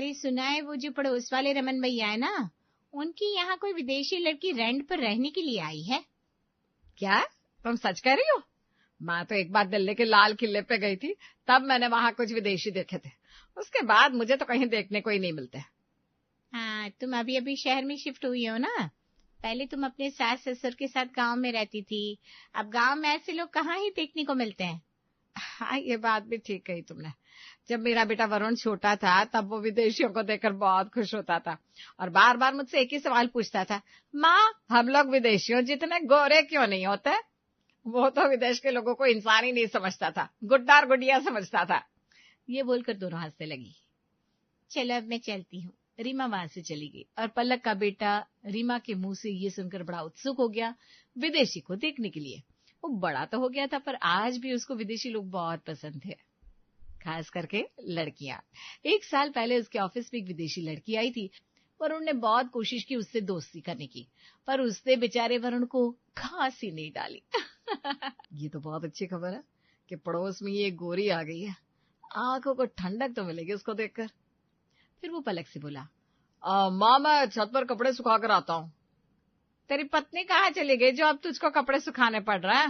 अरे सुना है वो जो पड़ोस वाले रमन भैया है ना, उनकी यहाँ कोई विदेशी लड़की रेंट पर रहने के लिए आई है। क्या तुम सच कह रही हो? मैं तो एक बार दिल्ली के लाल किले पे गई थी, तब मैंने वहां कुछ विदेशी देखे थे। उसके बाद मुझे तो कहीं देखने को ही नहीं मिलते। हाँ, तुम अभी अभी शहर में शिफ्ट हुई हो ना। पहले तुम अपने सास ससुर के साथ गांव में रहती थी। अब गांव में ऐसे लोग कहाँ ही देखने को मिलते हैं। हाँ, ये बात भी ठीक कही तुमने। जब मेरा बेटा वरुण छोटा था तब वो विदेशियों को देखकर बहुत खुश होता था और बार बार मुझसे एक ही सवाल पूछता था, माँ हम लोग विदेशियों जितने गोरे क्यों नहीं होते? वो तो विदेश के लोगों को इंसान ही नहीं समझता था, गुड्डा और गुडिया समझता था। ये बोलकर दोनों हंसने लगी। चलो अब मैं चलती हूँ। रीमा वहां से चली गई और पलक का बेटा रीमा के मुंह से ये सुनकर बड़ा उत्सुक हो गया विदेशी को देखने के लिए। वो बड़ा तो हो गया था पर आज भी उसको विदेशी लोग बहुत पसंद थे, खास करके लड़कियां। 1 साल पहले उसके ऑफिस में एक विदेशी लड़की आई थी। वरुण ने बहुत कोशिश की उससे दोस्ती करने की, पर उसने बेचारे वरुण को घास ही नहीं डाली। ये तो बहुत अच्छी खबर है कि पड़ोस में ये गोरी आ गई है। आंखों को ठंडक तो मिलेगी उसको देखकर। फिर वो पलक से बोला, माँ मैं छत पर कपड़े सुखा कर आता हूँ। तेरी पत्नी कहाँ चली गई जो अब तुझको कपड़े सुखाने पड़ रहा है?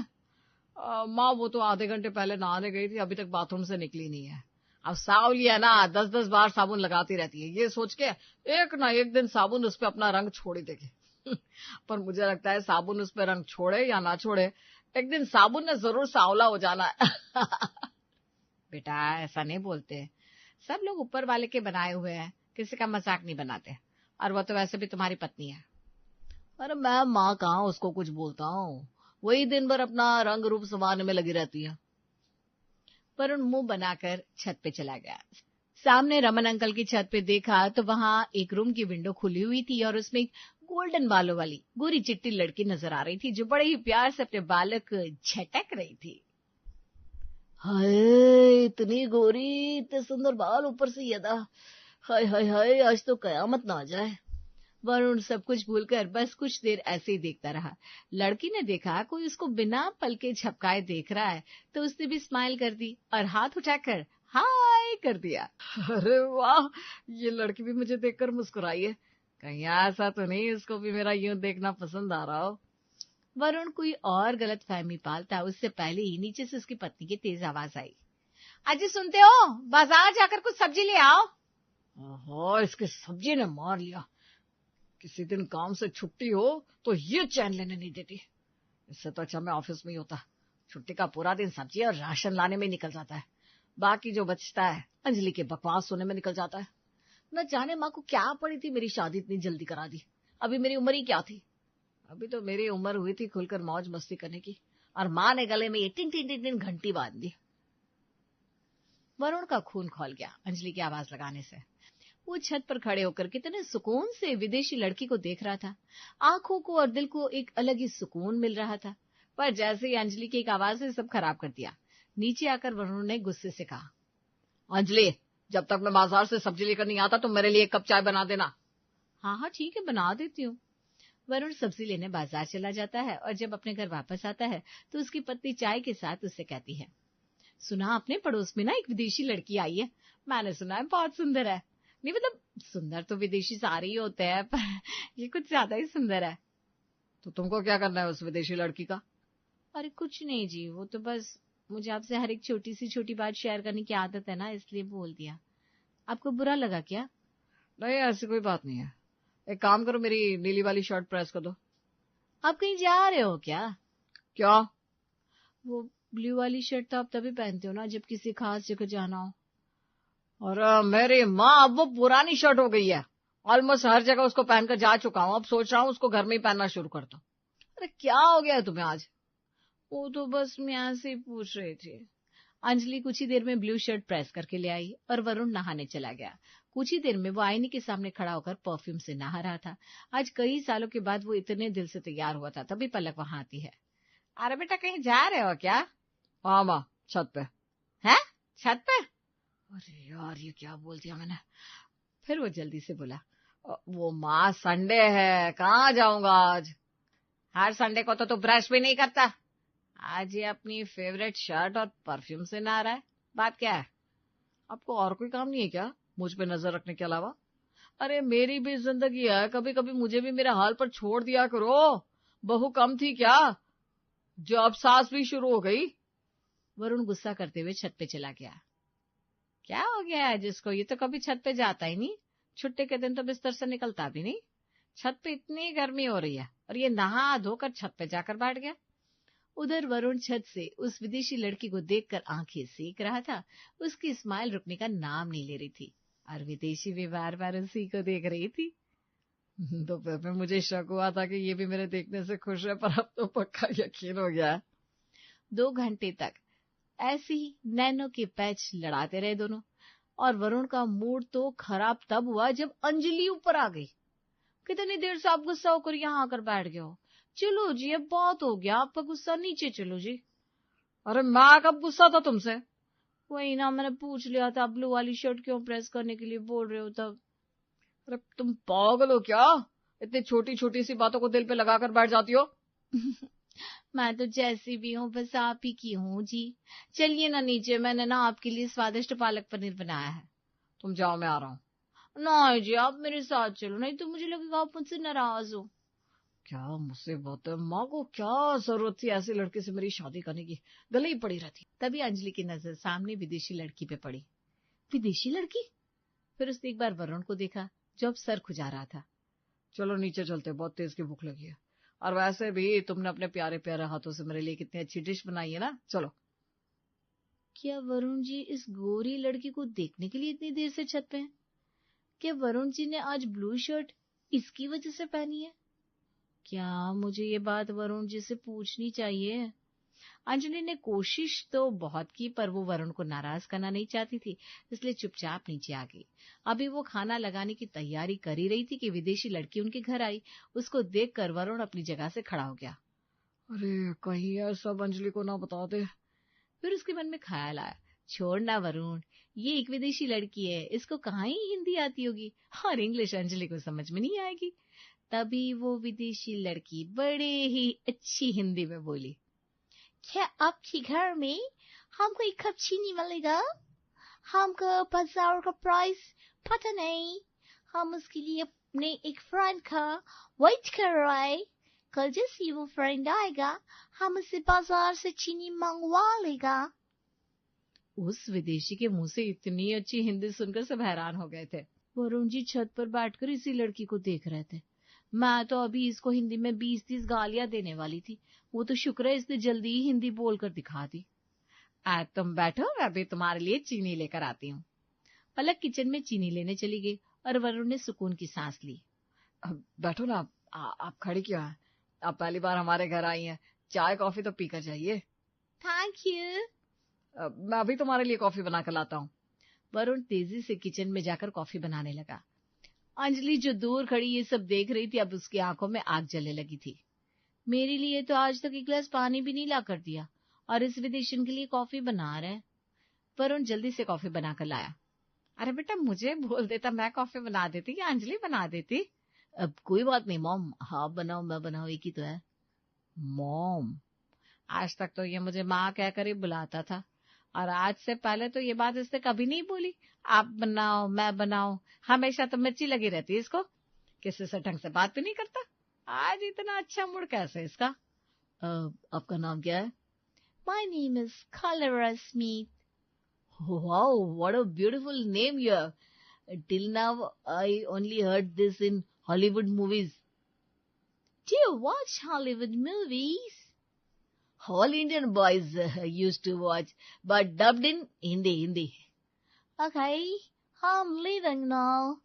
माँ वो तो आधे घंटे पहले नहाने गई थी, अभी तक बाथरूम से निकली नहीं है। अब सावली है ना, 10-10 बार साबुन लगाती रहती है, ये सोच के एक ना एक दिन साबुन उस पर अपना रंग छोड़ ही देगी। पर मुझे लगता है साबुन उस पर रंग छोड़े या ना छोड़े, एक दिन साबुन ने जरूर सांवला हो जाना है। बेटा ऐसा नहीं बोलते, सब लोग ऊपर वाले के बनाए हुए हैं, किसी का मजाक नहीं बनाते। और वो तो वैसे भी तुम्हारी पत्नी है। अरे मैं माँ कहाँ उसको कुछ बोलता हूँ, वही दिन भर अपना रंग रूप संवारने में लगी रहती है। वरुण मुंह बनाकर छत पे चला गया। सामने रमन अंकल की छत पे देखा तो वहां एक रूम की विंडो खुली हुई थी और उसमें एक गोल्डन बालों वाली गोरी चिट्टी लड़की नजर आ रही थी जो बड़े ही प्यार से अपने बालक झटक रही थी। हाय इतनी गोरी, इतने सुंदर बाल, ऊपर से यदा, हाय हाय हाय आज तो कयामत ना आ जाए। वरुण सब कुछ भूलकर बस कुछ देर ऐसे ही देखता रहा। लड़की ने देखा कोई उसको बिना पलके झपकाए देख रहा है तो उसने भी स्माइल कर दी और हाथ उठाकर हाय कर दिया। अरे वाह, ये लड़की भी मुझे देखकर मुस्कुराई है। कहीं ऐसा तो नहीं इसको भी मेरा यूं देखना पसंद आ रहा हो। वरुण कोई और गलत फहमी पालता उससे पहले ही नीचे से उसकी पत्नी की तेज आवाज आई, अजी सुनते हो, बाजार जाकर कुछ सब्जी ले आओ। ओहो, इसके सब्जी ने मार लिया। किसी दिन काम से छुट्टी हो तो ये चैन लेने नहीं देती। इससे तो अच्छा मैं ऑफिस में ही होता। छुट्टी का पूरा दिन सब्जी और राशन लाने में निकल जाता है, बाकी जो बचता है अंजलि के बकवास सुनने में निकल जाता है। न जाने माँ को क्या पड़ी थी मेरी शादी इतनी जल्दी करा दी। अभी मेरी उम्र ही क्या थी? अभी तो मेरी उम्र हुई थी खुलकर मौज मस्ती करने की, और माँ ने गले में ये टिन टिन टिन टिन घंटी बांध दी। वरुण का खून खौल गया अंजलि की आवाज लगाने से। वो छत पर खड़े होकर कितने सुकून से विदेशी लड़की को देख रहा था। आंखों को और दिल को एक अलग ही सुकून मिल रहा था। पर जैसे ही अंजलि की एक आवाज ने सब खराब कर दिया। नीचे आकर वरुण ने गुस्से से कहा, अंजलि जब तक मैं बाजार से सब्जी लेकर नहीं आता तुम मेरे लिए 1 कप चाय बना देना। हाँ हाँ ठीक है, बना देती हूँ। वरुण सब्जी लेने बाजार चला जाता है और जब अपने घर वापस आता है तो उसकी पत्नी चाय के साथ उससे कहती है, सुना अपने पड़ोस में ना एक विदेशी लड़की आई है, मैंने सुना है बहुत सुंदर है। नहीं मतलब सुंदर तो विदेशी सारे ही होते हैं पर ये कुछ ज्यादा ही सुंदर है। तो तुमको क्या करना है उस विदेशी लड़की का? अरे कुछ नहीं जी, वो तो बस मुझे आपसे हर एक छोटी सी छोटी बात शेयर करने की आदत है ना, इसलिए बोल दिया। आपको बुरा लगा क्या? नहीं ऐसी कोई बात नहीं है। एक काम करो, मेरी नीली वाली शर्ट प्रेस कर दो। आप कहीं जा रहे हो क्या? क्या? वो ब्लू वाली शर्ट तो आप तभी पहनते हो ना जब किसी खास जगह जाना हो। और मेरी माँ अब वो पुरानी शर्ट हो गई है, ऑलमोस्ट हर जगह उसको पहनकर जा चुका हूँ। अब सोच रहा हूँ उसको घर में ही पहनना शुरू कर दो। अरे क्या हो गया है तुम्हें आज? वो तो बस मैं ऐसे ही पूछ रही थी। अंजलि कुछ ही देर में ब्लू शर्ट प्रेस करके ले आई और वरुण नहाने चला गया। कुछ ही देर में वो आईने के सामने खड़ा होकर परफ्यूम से नहा रहा था। आज कई सालों के बाद वो इतने दिल से तैयार हुआ था। तभी पलक वहां आती है। अरे बेटा कहीं जा रहे हो क्या? हाँ माँ, छत पे। है? छत पे? अरे यार ये क्या बोल दिया मैंने। फिर वो जल्दी से बोला, वो माँ संडे है, कहाँ जाऊंगा आज? हर संडे को तो तू ब्रश भी नहीं करता, आज ये अपनी फेवरेट शर्ट और परफ्यूम से नहा रहा है, बात क्या है? आपको और कोई काम नहीं है क्या? मुझ पे नजर रखने के अलावा? अरे मेरी भी जिंदगी है, कभी कभी मुझे भी मेरे हाल पर छोड़ दिया करो। बहू कम थी क्या जो अब सास भी शुरू हो गई? वरुण गुस्सा करते हुए छत पे चला गया। क्या हो गया है जिसको, ये तो कभी छत पे जाता ही नहीं, छुट्टी के दिन तो बिस्तर से निकलता भी नहीं। छत पे इतनी गर्मी हो रही है और ये नहा धोकर छत पे जाकर बैठ गया। उधर वरुण छत से उस विदेशी लड़की को देखकर आंखें सेक रहा था। उसकी स्माइल रुकने का नाम नहीं ले रही थी और विदेशी भी बार बार उसी को देख रही थी। दोपहर में मुझे शक हुआ था कि ये भी मेरे देखने से खुश है, पर अब तो पक्का यकीन हो गया। 2 घंटे तक ऐसे ही नैनों के पैच लड़ाते रहे दोनों, और वरुण का मूड तो खराब तब हुआ जब अंजलि ऊपर आ गई। कितनी देर से आप गुस्सा होकर यहाँ आकर बैठ गए हो? चलो जी, अब बहुत हो गया आपका गुस्सा, नीचे चलो जी। अरे मैं कब गुस्सा था तुमसे? वही ना, मैंने पूछ लिया था, ब्लू वाली शर्ट क्यों प्रेस करने के लिए बोल रहे हो तब। अरे तुम पागल हो क्या? इतनी छोटी छोटी सी बातों को दिल पे लगाकर बैठ जाती हो। मैं तो जैसी भी हूँ बस आप ही की हूँ जी। चलिए ना नीचे, मैंने ना आपके लिए स्वादिष्ट पालक पनीर बनाया है। तुम जाओ, मैं आ रहा हूँ। नहीं जी, आप मेरे साथ चलो, नहीं तो मुझे लगेगा आप मुझसे नाराज हो। क्या मुसीबत है, माँ को क्या जरूरत थी ऐसी लड़की से मेरी शादी करने की, गले ही पड़ी रहती। तभी अंजलि की नजर सामने विदेशी लड़की पे पड़ी। विदेशी लड़की? फिर उसने एक बार वरुण को देखा जो अब सर खुजा रहा था। चलो नीचे चलते, बहुत तेज की भूख लगी है, और वैसे भी तुमने अपने प्यारे प्यारे हाथों से मेरे लिए कितनी अच्छी डिश बनाई है ना, चलो। क्या वरुण जी इस गोरी लड़की को देखने के लिए इतनी देर से छत पे हैं? क्या वरुण जी ने आज ब्लू शर्ट इसकी वजह से पहनी है? क्या मुझे ये बात वरुण जी से पूछनी चाहिए? अंजलि ने कोशिश तो बहुत की, पर वो वरुण को नाराज करना नहीं चाहती थी, इसलिए चुपचाप नीचे आ गई। अभी वो खाना लगाने की तैयारी कर ही रही थी कि विदेशी लड़की उनके घर आई। उसको देखकर वरुण अपनी जगह से खड़ा हो गया। अरे कहीं यह सब अंजलि को ना बता दे। फिर उसके मन में ख्याल आया, छोड़ना वरुण, ये एक विदेशी लड़की है, इसको कहाँ ही हिंदी आती होगी, और इंग्लिश अंजलि को समझ में नहीं आएगी। तभी वो विदेशी लड़की बड़े ही अच्छी हिंदी में बोली, क्या आपके घर में हमको एक कप चीनी मिलेगा? हमको बाजार का प्राइस पता नहीं, हम उसके लिए अपने एक फ्रेंड का वेट कर रहे हैं। कल जैसे वो फ्रेंड आएगा हम उससे बाजार से चीनी मंगवा लेगा। उस विदेशी के मुंह से इतनी अच्छी हिंदी सुनकर सब हैरान हो गए थे। वरुण जी छत पर बैठकर इसी लड़की को देख रहे थे। मैं तो अभी इसको हिंदी में 20-30 गालियां देने वाली थी, वो तो शुक्र है इसने जल्दी ही हिंदी बोलकर दिखा दी। तुम बैठो, मैं अभी तुम्हारे लिए चीनी लेकर आती हूँ। पलक किचन में चीनी लेने चली गई और वरुण ने सुकून की सांस ली। बैठो ना, आप खड़ी क्यों हैं? आप पहली बार हमारे घर आई हैं, चाय कॉफी तो पीकर जाइए। Thank you. मैं अभी तुम्हारे लिए कॉफी बनाकर लाता हूँ। वरुण तेजी से किचन में जाकर कॉफी बनाने लगा। अंजलि जो दूर खड़ी ये सब देख रही थी, अब उसकी आंखों में आग जलने लगी थी। मेरे लिए तो आज तक एक गिलास पानी भी नहीं ला कर दिया, और इस विदेशन के लिए कॉफी बना रहे। वरुण जल्दी से कॉफी बनाकर लाया। अरे बेटा, मुझे बोल देता, मैं कॉफी बना देती या अंजलि बना देती। अब कोई बात नहीं मॉम, आप बनाओ मैं बनाओ एक ही तो है। मॉम, आज तक तो ये मुझे माँ कहकर ही बुलाता था, और आज से पहले तो ये बात इसने कभी नहीं बोली, आप बनाओ मैं बनाओ। हमेशा तो मिर्ची लगी रहती है इसको, किसी से ढंग से बात भी नहीं करता। आज इतना अच्छा मूड कैसे इसका? आपका नाम क्या है? My name is Cholera Smith. Wow, what a beautiful name you have. Till now, I only heard this in Hollywood movies. Do you watch Hollywood movies? All Indian boys used to watch, but dubbed in Hindi. Okay, I'm leaving now.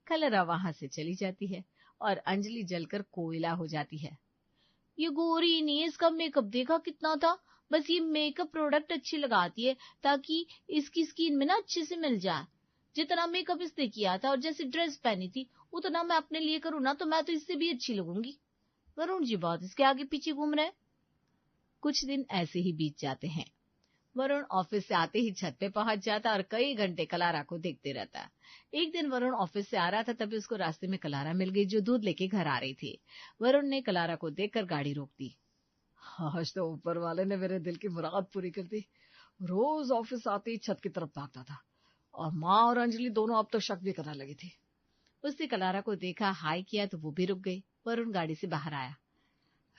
कलरा वहां से चली जाती है और अंजलि जलकर कोयला हो जाती है। ये गोरी ने इसका मेकअप देखा कितना था, बस ये मेकअप प्रोडक्ट अच्छी लगाती है ताकि इसकी स्किन में ना अच्छे से मिल जाए। जितना मेकअप इसने किया था और जैसी ड्रेस पहनी थी उतना मैं अपने लिए करूँ ना तो मैं तो इससे भी अच्छी लगूंगी। वरुण जी बहुत इसके आगे पीछे घूम रहे। कुछ दिन ऐसे ही बीत जाते हैं। वरुण ऑफिस से आते ही छत पे पहुंच जाता और कई घंटे कलारा को देखते रहता। एक दिन वरुण ऑफिस से आ रहा था, तभी उसको रास्ते में कलारा मिल गई जो दूध लेके घर आ रही थी। वरुण ने कलारा को देखकर गाड़ी रोक दी। आज तो ऊपर वाले ने मेरे दिल की मुराद पूरी कर दी। रोज ऑफिस आते ही छत की तरफ भागता था, और माँ और अंजलि दोनों अब तो शक भी करने लगी थी। उसने कलारा को देखा, हाय किया तो वो भी रुक गई। वरुण गाड़ी से बाहर आया।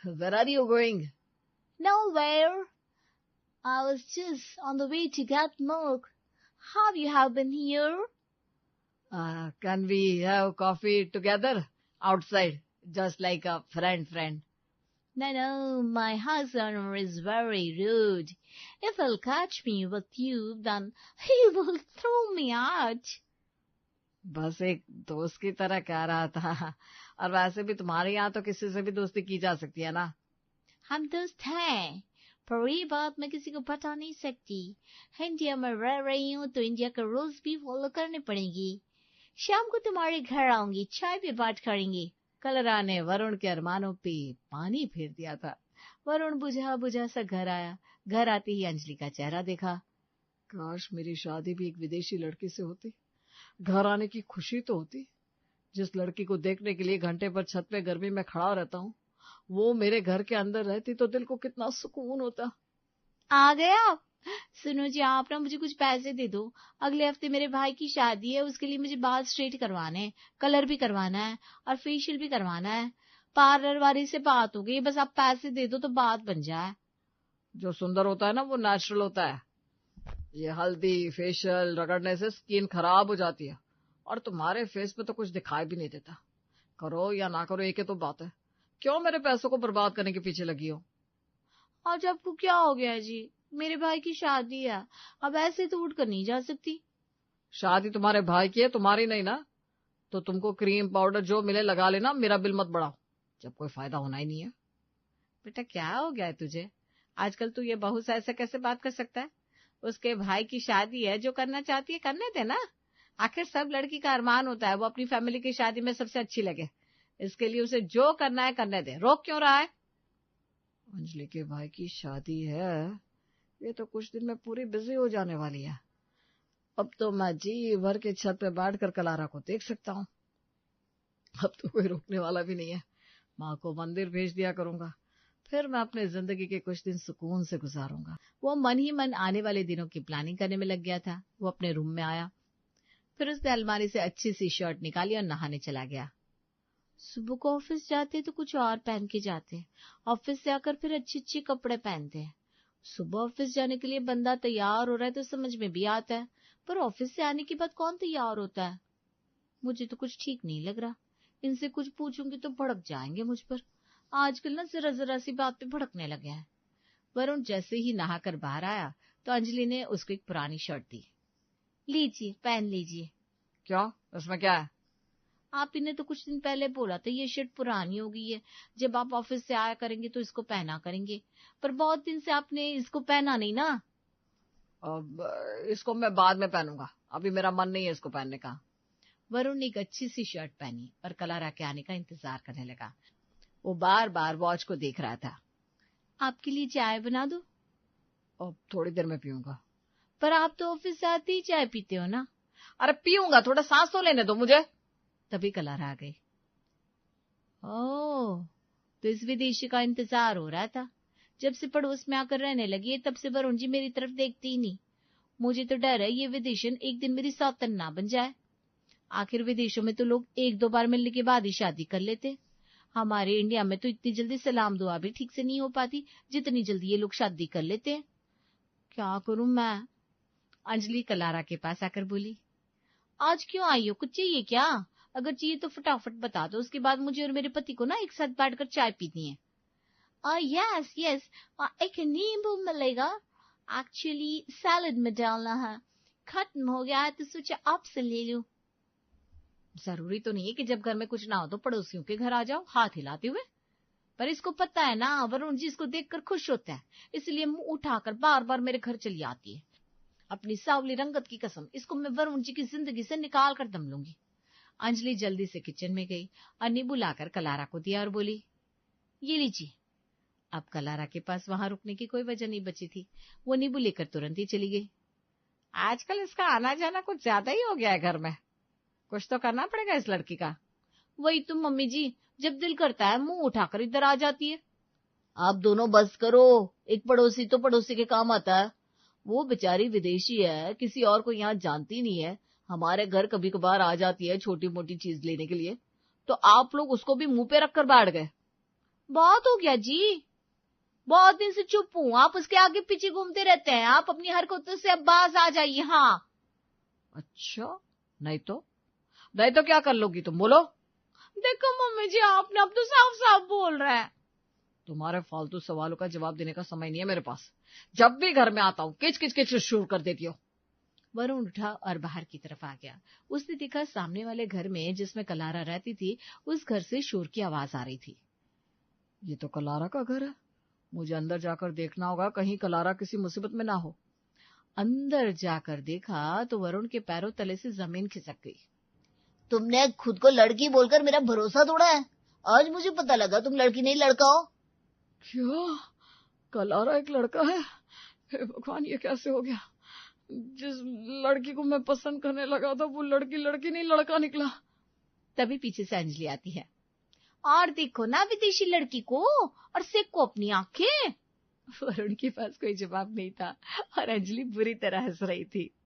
Where are you going? Nowhere. I was just on the way to get milk. How you have been here? Can we have coffee together outside, just like a friend? No, my husband is very rude. If he'll catch me with you, then he will throw me out. बस एक दोस्त की तरह कह रहा था, और वैसे भी तुम्हारे यहाँ तो किसी से भी दोस्ती की जा सकती है ना। हम दोस्त हैं, पर ये बात मैं किसी को बता नहीं सकती। इंडिया में रह रही हूँ तो इंडिया का रूल्स भी फॉलो करने पड़ेंगी। शाम को तुम्हारे घर आऊंगी, चाय पे बात करेंगे। कलरा ने वरुण के अरमानों पे पानी फेर दिया था। वरुण बुझा बुझा सा घर आया। घर आते ही अंजलि का चेहरा देखा। काश मेरी शादी भी एक विदेशी लड़की से होती, घर आने की खुशी तो होती। जिस लड़की को देखने के लिए घंटे पर छत पे गर्मी में खड़ा रहता हूँ, वो मेरे घर के अंदर रहती तो दिल को कितना सुकून होता। आ गए आप? सुनो जी, आप ना मुझे कुछ पैसे दे दो। अगले हफ्ते मेरे भाई की शादी है, उसके लिए मुझे बाल स्ट्रेट करवाने हैं, कलर भी करवाना है और फेशियल भी करवाना है। पार्लर वाली से बात हो गई, बस आप पैसे दे दो तो बात बन जाए। जो सुंदर होता है ना वो नेचुरल होता है। ये हल्दी फेशियल रगड़ने से स्किन खराब हो जाती है, और तुम्हारे फेस पे तो कुछ दिखाई भी नहीं देता। करो या ना करो एक ही तो बात है। क्यों मेरे पैसों को बर्बाद करने के पीछे लगी हो? आज आपको क्या हो गया जी? मेरे भाई की शादी है, अब ऐसे तो उठ कर नहीं जा सकती। शादी तुम्हारे भाई की है, तुम्हारी नहीं ना। तो तुमको क्रीम पाउडर जो मिले लगा लेना, मेरा बिल मत बढ़ाओ, जब कोई फायदा होना ही नहीं है। बेटा क्या हो गया है तुझे? आजकल तू ये बहू से ऐसे कैसे बात कर सकता है? उसके भाई की शादी है, जो करना चाहती है करने दे ना। आखिर सब लड़की का अरमान होता है वो अपनी फैमिली की शादी में सबसे अच्छी लगे। इसके लिए उसे जो करना है करने दे, रोक क्यों रहा है? अंजलि के भाई की शादी है, ये तो कुछ दिन में पूरी बिजी हो जाने वाली है। अब तो मैं जी भर के छत पे बैठकर कलारा को देख सकता हूँ। अब तो कोई रोकने वाला भी नहीं है। माँ को मंदिर भेज दिया करूंगा, फिर मैं अपने जिंदगी के कुछ दिन सुकून से गुजारूंगा। वो मन ही मन आने वाले दिनों की प्लानिंग करने में लग गया था। वो अपने रूम में आया, फिर उसने अलमारी से अच्छी सी शर्ट निकाली और नहाने चला गया। सुबह को ऑफिस जाते तो कुछ और पहन के जाते, ऑफिस से आकर फिर अच्छे अच्छे कपड़े पहनते हैं। सुबह ऑफिस जाने के लिए बंदा तैयार हो रहा है तो समझ में भी आता है, पर ऑफिस से आने के बाद कौन तैयार होता है? मुझे तो कुछ ठीक नहीं लग रहा। इनसे कुछ पूछूंगी तो भड़क जाएंगे मुझ पर। आजकल ना जरा जरा सी बात पे भड़कने लगे हैं। वरुण जैसे ही नहाकर बाहर आया तो अंजलि ने उसको एक पुरानी शर्ट दी। लीजिए, पहन लीजिए। क्या उसमें क्या है? आप इन्हें तो कुछ दिन पहले बोला था ये शर्ट पुरानी हो गई है, जब आप ऑफिस से आया करेंगे तो इसको पहना करेंगे, पर बहुत दिन से आपने इसको पहना नहीं ना। अब इसको मैं बाद में पहनूंगा, अभी मेरा मन नहीं है इसको पहनने का। वरुण ने एक अच्छी सी शर्ट पहनी और कलारा के आने का इंतजार करने लगा। वो बार बार वॉच को देख रहा था। आपके लिए चाय बना दो? अब थोड़ी देर में पीऊंगा। पर आप तो ऑफिस से आते ही चाय पीते हो ना। अरे पीऊंगा, थोड़ा सांस तो लेने दो मुझे। तभी कलारा आ गई। ओह, तो इस विदेशी का इंतजार हो रहा था। जब से पड़ोस में आकर रहने लगी है तब से वरुण जी मेरी तरफ देखते ही नहीं। मुझे तो डर है ये विदेशन एक दिन मेरी सौतन ना बन जाए। आखिर विदेशों में तो लोग एक दो बार मिलने के बाद ही शादी कर लेते। हमारे इंडिया में तो इतनी जल्दी सलाम दुआ भी ठीक से नहीं हो पाती जितनी जल्दी ये लोग शादी कर लेते हैं। क्या करूं मैं? अंजलि कलारा के पास आकर बोली। आज क्यों आई हो? कुछ चाहिए क्या? अगर चाहिए तो फटाफट बता दो, उसके बाद मुझे और मेरे पति को ना एक साथ बैठकर चाय पीनी है। यस यस, एक नींबू मिलेगा। एक्चुअली सैलड में डालना है, खत्म हो गया है तो सोचा आपसे ले लूं। जरूरी तो नहीं है कि जब घर में कुछ ना हो तो पड़ोसियों के घर आ जाओ हाथ हिलाते हुए। पर इसको पता है ना वरुण जी इसको देखकर खुश होता है, इसलिए मुंह उठाकर बार बार मेरे घर चली आती है। अपनी सांवली रंगत की कसम, इसको मैं वरुण जी की जिंदगी से निकाल कर दम लूंगी। अंजलि जल्दी से किचन में गई और नींबू लाकर कलारा को दिया और बोली, ये लीजिए। अब कलारा के पास वहां रुकने की कोई वजह नहीं बची थी। वो नींबू लेकर तुरंत ही चली गई। आजकल इसका आना जाना कुछ ज्यादा ही हो गया है घर में। कुछ तो करना पड़ेगा इस लड़की का। वही तुम मम्मी जी, जब दिल करता है मुंह उठाकर इधर आ जाती है। आप दोनों बस करो, एक पड़ोसी तो पड़ोसी के काम आता है। वो बेचारी विदेशी है, किसी और को यहाँ जानती नहीं है, हमारे घर कभी कभार आ जाती है छोटी मोटी चीज लेने के लिए, तो आप लोग उसको भी मुंह पे रखकर बैठ गए। बहुत हो गया जी, बहुत दिन से चुप हूं, आप उसके आगे पीछे घूमते रहते हैं, आप अपनी हरकतों से अब बाज आ जाइए। हाँ। अच्छा, नहीं तो क्या कर लोगी तुम, बोलो। देखो मम्मी जी, आपने अब तो साफ साफ बोल रहा है। तुम्हारे फालतू सवालों का जवाब देने का समय नहीं है मेरे पास। जब भी घर में आता हूँ किच किच किच शुरू कर देती हो। वरुण उठा और बाहर की तरफ आ गया। उसने देखा सामने वाले घर में जिसमें कलारा रहती थी, उस घर से शोर की आवाज आ रही थी। ये तो कलारा का घर है, मुझे अंदर जाकर देखना होगा, कहीं कलारा किसी मुसीबत में ना हो। अंदर जाकर देखा तो वरुण के पैरों तले से जमीन खिसक गई। तुमने खुद को लड़की बोलकर मेरा भरोसा तोड़ा है। आज मुझे पता लगा तुम लड़की नहीं लड़का हो। क्या कलारा एक लड़का है? हे भगवान, ये कैसे हो गया? जिस लड़की को मैं पसंद करने लगा था वो लड़की नहीं लड़का निकला। तभी पीछे से अंजलि आती है। और देखो ना विदेशी लड़की को, और सेको अपनी आंखें। वरुण के पास कोई जवाब नहीं था और अंजलि बुरी तरह हंस रही थी।